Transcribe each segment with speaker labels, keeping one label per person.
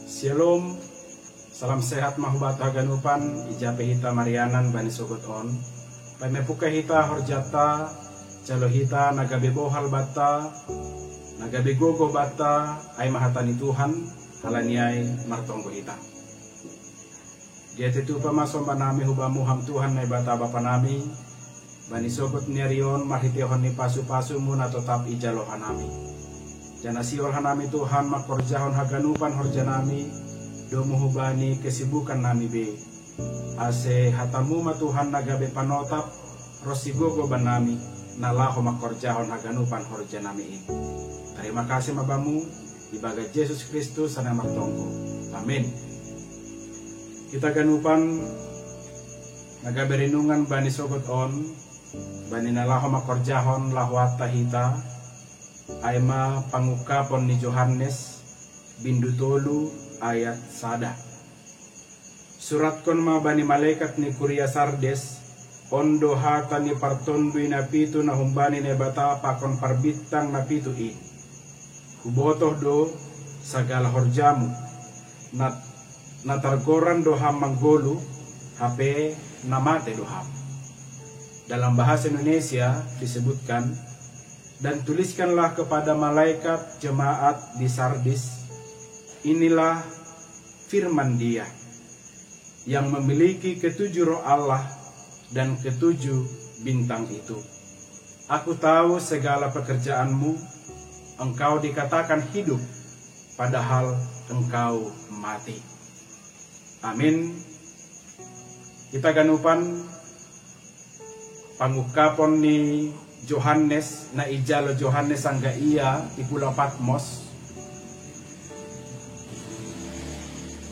Speaker 1: Shalom, salam sehat mahubat haganupan, ijape hita marianan bani sogot on. Pamepuka hita horjata, calo hita nagabebohal bata, nagabegogo bata, ay mahatani Tuhan, halaniay martonggo hita. Dia tetu pamasom panami hubamuham Tuhan na bata bapa nami, bani sogot niarion mahitihon ni pasu-pasu muna tetap ijalohan nami. Janasiol hanami Tuhan makorjahon haganupan horjanami domo hubani kesibukan nami be ase hatamu ma Tuhan nagabe panotap rosigogo banami nalaho makorjahon haganupan horjanami ini. Terima kasih mabamu ibaga Yesus Kristus sana martonggo. Amin. Kita ganupan nagabe renungan bani sogot on bani nalaho makorjahon lahwata hita Aima pangukapon ni Yohanes bindu tolu ayat sada. Surat kon ma bani malaikat ni Kuria Sardes ondo hata ni partondui na pitu na humbani ne bata pakon parbitang na pitu i. Hubotoh do sagala horjamu na targoran doham manggolu hape namate doham. Dalam bahasa Indonesia disebutkan, dan tuliskanlah kepada malaikat jemaat di Sardis, inilah firman Dia yang memiliki ketujuh roh Allah dan ketujuh bintang itu. Aku tahu segala pekerjaanmu, engkau dikatakan hidup, padahal engkau mati. Amin. Kita ganupan pangukapon ni Yohanes na ijalo Yohanes angga iya di Pulau Patmos.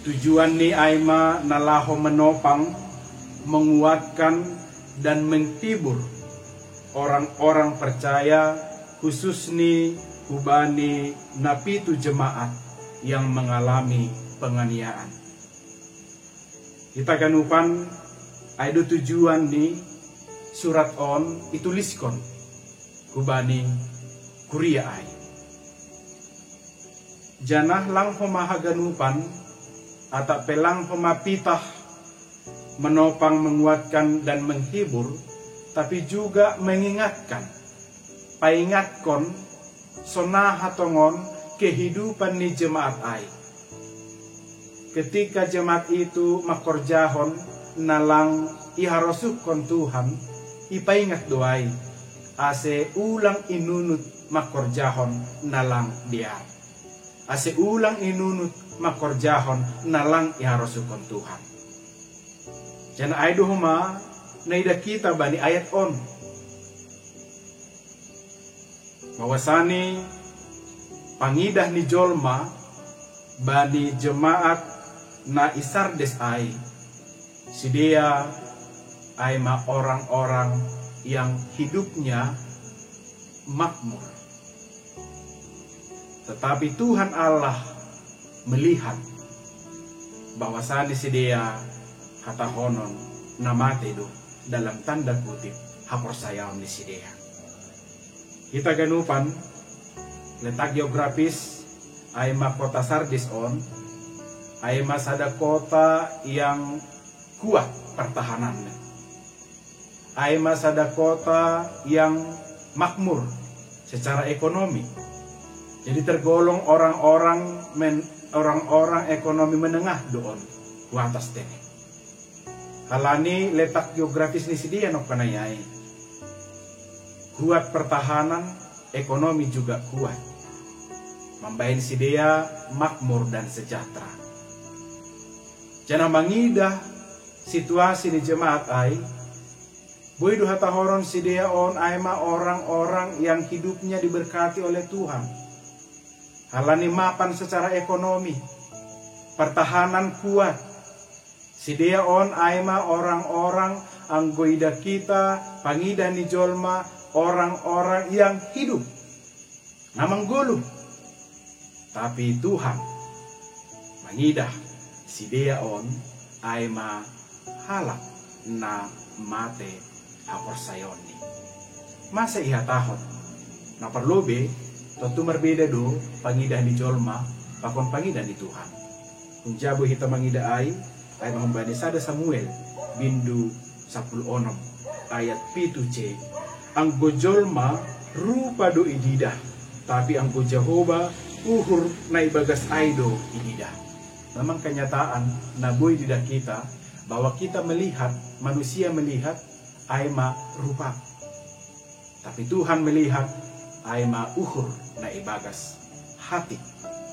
Speaker 1: Tujuan ni Aima nalaho menopang, menguatkan dan menghibur orang-orang percaya, khusus ni hubani napitu jemaat yang mengalami penganiayaan. Kita ganupan ada tujuan ni surat on ituliskon hubani Kuria ay. Janah lang pemahaganupan atau pelang pemapitah menopang, menguatkan dan menghibur, tapi juga mengingatkan, paingatkon sonahatongon kehidupan ni jemaat ay. Ketika jemaat itu makorjahon nalang iharosukon Tuhan, ipaingat doai ase ulang inunut makorjahon nalang dia. Ase ulang inunut makorjahon nalang iharosukon Tuhan. Jana aido huma naida kita bani ayat on. Mawasani pangidah ni jolma bani jemaat na Isardes ai. Si dia aima orang-orang yang hidupnya makmur. Tetapi Tuhan Allah melihat bahwasanya si dia kata honon namate do dalam tanda kutip haporsayaon ni si dia. Kita ganupan letak geografis aima kota Sardis on aima sada kota yang kuat pertahanannya. Aima sada kota yang makmur secara ekonomi. Jadi tergolong orang-orang ekonomi menengah doon ku atas tene. Halani letak geografis ni sidia nok panayai. Kuat pertahanan, ekonomi juga kuat. Mambahin sidia makmur dan sejahtera. Jangan mangidah situasi di jemaat ai. Boy duha tahoron si dia on aima orang-orang yang hidupnya diberkati oleh Tuhan. Halani mapan secara ekonomi, pertahanan kuat. Si dia on aima orang-orang anggoida kita, pangida ni jolma, orang-orang yang hidup. Namang gulu. Tapi Tuhan mangidah si dia on aima halak na mate haporsayoni. Masa iha tahon na perlu be tentu berbeda do pangidah di jolma pakon pangidan di Tuhan. Kunjabu hita mangida ay mengumbani sada Samuel bindu 10 ayat 7c. Ang gojolma rupa do idida, tapi ang Jehova uhur na ibagas aido idida. Memang kenyataan na boy didah kita bahwa kita melihat, manusia melihat ay rupa. Tapi Tuhan melihat ay uhur na ibagas hati.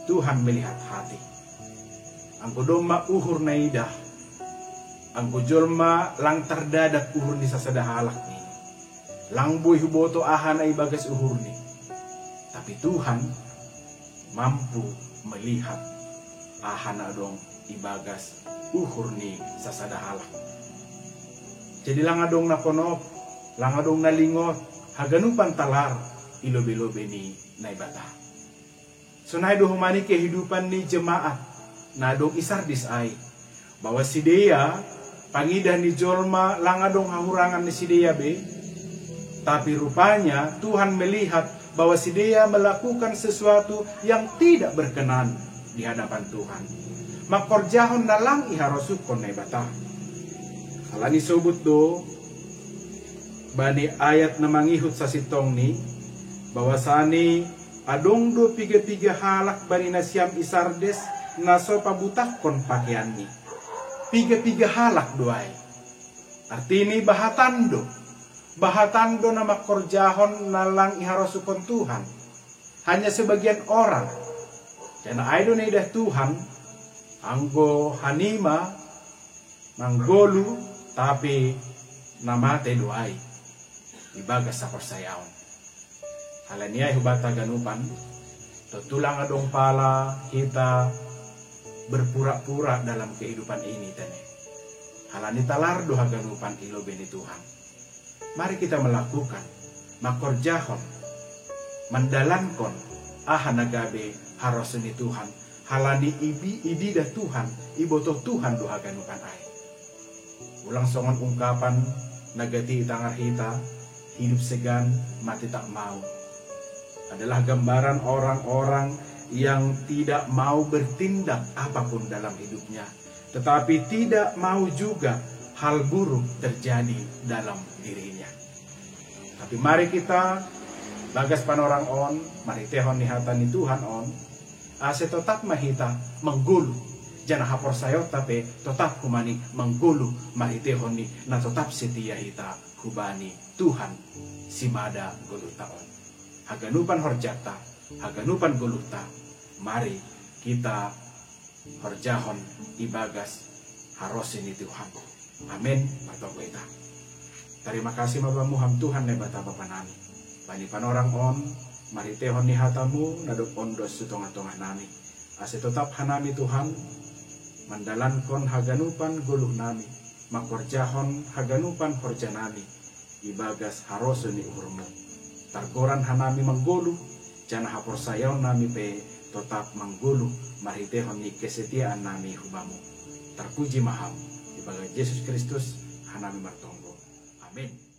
Speaker 1: Tuhan melihat hati. Ang godoma uhur na idah. Ang gojolma lang terdadak uhur ni sasadahalak ni. Lang boy huboto ahan na ibagas uhur ni. Tapi Tuhan mampu melihat ahan na dong ibagas uhur ni sasadahalak. Jadi lang adong nakonop, lang adong nalingot, haganupan talar ilobe-lobe ni naibata. So naido humani kehidupan ni jemaat na adong isardis ay bahwa si Dea pangidah ni jolma lang adong hahurangan ni si Dea be, tapi rupanya Tuhan melihat bahwa si Dea melakukan sesuatu yang tidak berkenan di hadapan Tuhan. Makorjahon na lang iharosukon naibata. Kalani sobut do bani ayat na mangihut sa sitong ni bahwasani adong do piga-piga halak bani nasyam isardes naso pabutakon pakaian ni. Piga-piga halak doay. Artini bahatando na makorjahon na lang iharosukon Tuhan. Hanya sebagian orang. Jana aido na idah Tuhan anggo hanima manggolu tapi namate doay ibagas sa persayaon. Halaniay hubata ganupan tutulang adong pala kita berpura-pura dalam kehidupan ini tene. Halani talardo haganupan ilobe ni Tuhan. Mari kita melakukan makorjahon mandalankon ahanagabe haros ni Tuhan. Halani ibida Tuhan iboto Tuhan do haganupan ay. Ulang songon ungkapan nagati tangar hita, hidup segan, mati tak mau. Adalah gambaran orang-orang yang tidak mau bertindak apapun dalam hidupnya. Tetapi tidak mau juga hal buruk terjadi dalam dirinya. Tapi mari kita, bagas panorang on, mari tehon nihatan ni Tuhan on, ase tetap mahita menggulu. Jangan hapor sayo tapi tetap kumani menggulu mahitehon ni na tetap setia hita kubani Tuhan simada golutaon. Haganupan horjata, haganupan goluta. Mari kita horjahon ibagas harosin ni Tuhan. Amin. Patoko ita. Terima kasih mabamuham Tuhan ne bata bapa nami. Bani panorang on, mari tehon ni hatamu nadok ondos sutonga-tonga nami. Ase tetap hanami Tuhan mandalankon haganupan guluh nami, makorjahon haganupan horja nami, ibagas harosun ni uhurmu. Targoran hanami menggulu, jana hapor sayaw nami pe tetap menggulu, maritehon ni kesetiaan nami hubamu. Terpuji maham, ibagas Yesus Kristus hanami martonggo. Amin.